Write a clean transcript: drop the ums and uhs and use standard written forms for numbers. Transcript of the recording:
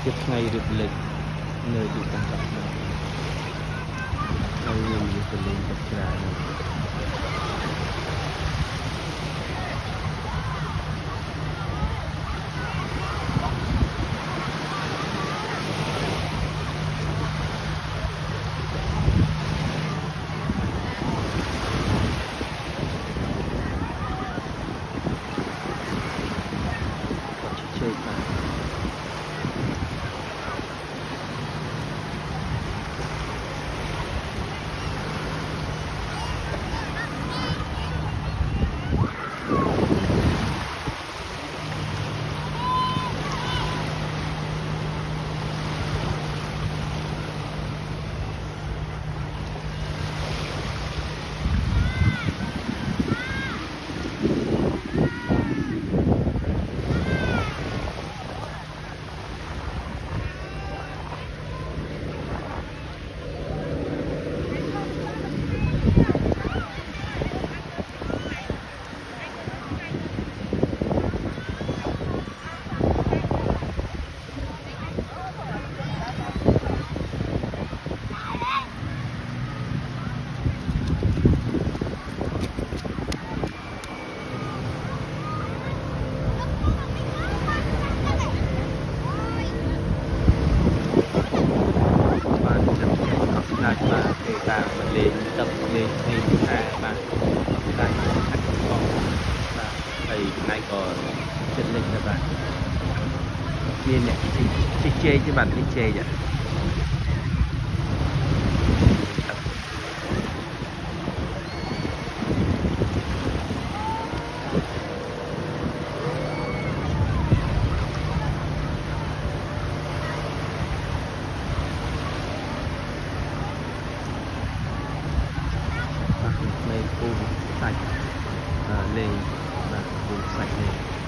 tiếp ngay được lịch nơi bị tăng gặp này ngay nhiều việc lên tập ra chơi cả mà kể cả mình lên tập lên hay mà tại khách còn và thầy nay còn chân lên các bạn nên này chị chê chứ bạn thích chê vậy này cô sạch lên và vùng sạch này